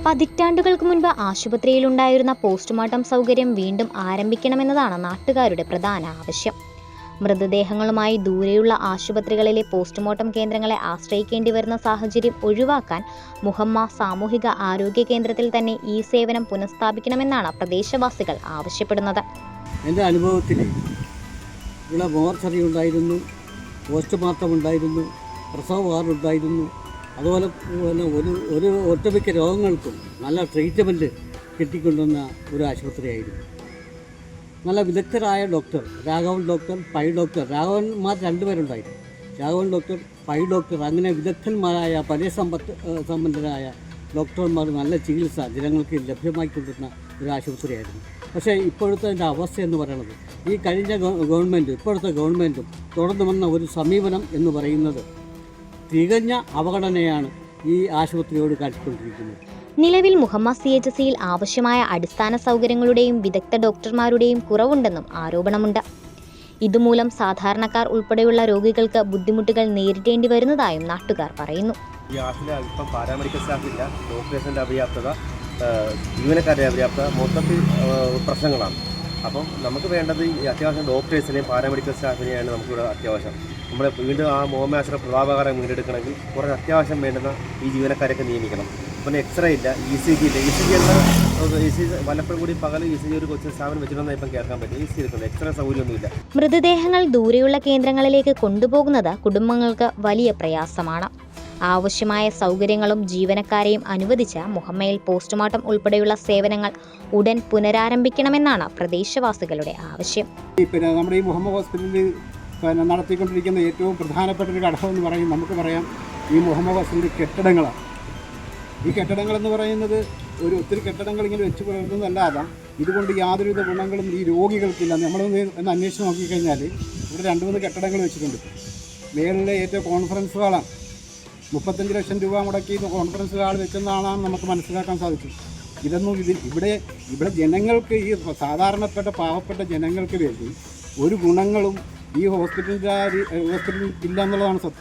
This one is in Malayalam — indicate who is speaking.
Speaker 1: പതിറ്റാണ്ടുകൾക്ക് മുൻപ് ആശുപത്രിയിലുണ്ടായിരുന്ന പോസ്റ്റ്മോർട്ടം സൗകര്യം വീണ്ടും ആരംഭിക്കണമെന്നതാണ് നാട്ടുകാരുടെ പ്രധാന ആവശ്യം. മൃതദേഹങ്ങളുമായി ദൂരെയുള്ള ആശുപത്രികളിലെ പോസ്റ്റ്മോർട്ടം കേന്ദ്രങ്ങളെ ആശ്രയിക്കേണ്ടി വരുന്ന സാഹചര്യം ഒഴിവാക്കാൻ മുഹമ്മ സാമൂഹിക ആരോഗ്യ കേന്ദ്രത്തിൽ തന്നെ ഈ സേവനം പുനഃസ്ഥാപിക്കണമെന്നാണ് പ്രദേശവാസികൾ ആവശ്യപ്പെടുന്നത്.
Speaker 2: എൻ്റെ അനുഭവത്തിൽ ഇവിടെ മോർച്ചറി ഉണ്ടായിരുന്നു, പോസ്റ്റ്മോർട്ടം ഉണ്ടായിരുന്നു, പ്രസവ വാർഡുണ്ടായിരുന്നു. അതുപോലെ ഒരു ഒട്ടുമിക്ക രോഗങ്ങൾക്കും നല്ല ട്രീറ്റ്മെൻറ്റ് കിട്ടിക്കൊണ്ടുവന്ന ഒരു ആശുപത്രിയായിരുന്നു. നല്ല വിദഗ്ധരായ doctor, Raghavan doctor, Pai doctor, രാഘവന്മാർ രണ്ടുപേരുണ്ടായിരുന്നു. രാഘവൻ ഡോക്ടർ, പൈ ഡോക്ടർ, അങ്ങനെ വിദഗ്ധന്മാരായ പരിസമ്പന്നരായ ഡോക്ടർമാർ നല്ല ചികിത്സ ജനങ്ങൾക്ക് ലഭ്യമായിക്കൊണ്ടിരുന്ന ഒരു ആശുപത്രിയായിരുന്നു. പക്ഷേ ഇപ്പോഴത്തെ അതിൻ്റെ അവസ്ഥ എന്ന് പറയുന്നത്, ഈ കഴിഞ്ഞ ഗവൺമെൻറ്റും ഇപ്പോഴത്തെ ഗവൺമെൻറ്റും തുടർന്നു വന്ന ഒരു സമീപനം എന്ന് പറയുന്നത് തികഞ്ഞ അവഗണനയാണ് ഈ ആശുപത്രിയോട് കാട്ടിക്കൊണ്ടിരിക്കുന്നത്.
Speaker 1: നിലവിൽ മുഹമ്മ CHCയിൽ ആവശ്യമായ അടിസ്ഥാന സൗകര്യങ്ങളുടെയും വിദഗ്ധ ഡോക്ടർമാരുടെയും കുറവുണ്ടെന്നും ആരോപണമുണ്ട്. ഇതുമൂലം സാധാരണക്കാർ ഉൾപ്പെടെയുള്ള രോഗികൾക്ക് ബുദ്ധിമുട്ടുകൾ നേരിടേണ്ടി വരുന്നതായും നാട്ടുകാർ പറയുന്നു.
Speaker 3: ഈ ആശുപത്രി അല്പം പാരാമെഡിക്കൽ സ്റ്റാഫില്ല, ഡോക്ടേഴ്സിൻ്റെ അപര്യാപ്തത, ജീവനക്കാരുടെ അപര്യാപ്തത, മൊത്തത്തിൽ പ്രശ്നങ്ങളാണ്. അപ്പം നമുക്ക് വേണ്ടത് ഈ അത്യാവശ്യം ഡോക്ടേഴ്സിനെയും പാരാമെഡിക്കൽ സ്റ്റാഫിനെയാണ് നമുക്കിവിടെ അത്യാവശ്യം. നമ്മൾ വീണ്ടും ആ മോഹമാശ്ര പ്രതാപകാരം വീണ്ടെടുക്കണമെങ്കിൽ കുറച്ച് അത്യാവശ്യം വേണ്ടുന്ന ഈ ജീവനക്കാരൊക്കെ നിയമിക്കണം. പിന്നെ എക്സ്റേ ഇല്ല, ECG ഇല്ല. ECG വല്ലപ്പോഴും കൂടി പകൽ ECG ഒരു കൊച്ചു സ്ഥാപനം വെച്ചിട്ടുണ്ടെന്ന് ഇപ്പം കേൾക്കാൻ പറ്റും. ECG എടുക്കുന്നത്, എക്സ്റേ സൗകര്യമൊന്നുമില്ല.
Speaker 1: മൃതദേഹങ്ങൾ ദൂരെയുള്ള കേന്ദ്രങ്ങളിലേക്ക് കൊണ്ടുപോകുന്നത് കുടുംബങ്ങൾക്ക് വലിയ പ്രയാസമാണ്. ആവശ്യമായ സൗകര്യങ്ങളും ജീവനക്കാരെയും അനുവദിച്ച മുഹമ്മയിൽ പോസ്റ്റ്മോർട്ടം ഉൾപ്പെടെയുള്ള സേവനങ്ങൾ ഉടൻ പുനരാരംഭിക്കണമെന്നാണ് പ്രദേശവാസികളുടെ ആവശ്യം.
Speaker 4: പിന്നെ നമ്മുടെ ഈ മുഹമ്മ ഹോസ്പിറ്റലിൽ നടത്തിക്കൊണ്ടിരിക്കുന്ന ഏറ്റവും പ്രധാനപ്പെട്ട ഒരു ഘടകമെന്ന് പറയും നമുക്ക് പറയാം ഈ മുഹമ്മ ഹോസ്പിറ്റലിൽ കെട്ടിടങ്ങളാണ്. ഈ കെട്ടിടങ്ങളെന്ന് പറയുന്നത് ഒത്തിരി കെട്ടിടങ്ങൾ ഇങ്ങനെ വെച്ച് പുലർത്തുന്നതല്ലാതെ ഇതുകൊണ്ട് യാതൊരുവിധ ഗുണങ്ങളും ഈ രോഗികൾക്കില്ല. നമ്മളൊന്ന് അന്വേഷിച്ച് നോക്കിക്കഴിഞ്ഞാൽ ഇവിടെ 2-3 കെട്ടിടങ്ങൾ വെച്ചിട്ടുണ്ട്. മേളിലെ ഏറ്റവും കോൺഫറൻസ് ഹാളാണ്. 35 ലക്ഷം രൂപ മുടക്കി കോൺഫറൻസ് ഹാൾ വെച്ചെന്നാണ് നമുക്ക് മനസ്സിലാക്കാൻ സാധിച്ചത്. ഇവിടെ ജനങ്ങൾക്ക്, ഈ സാധാരണപ്പെട്ട പാവപ്പെട്ട ജനങ്ങൾക്ക് വേണ്ടി ഒരു ഗുണങ്ങളും ഈ ഹോസ്പിറ്റലിൽ ഇല്ല എന്നുള്ളതാണ് സത്യം.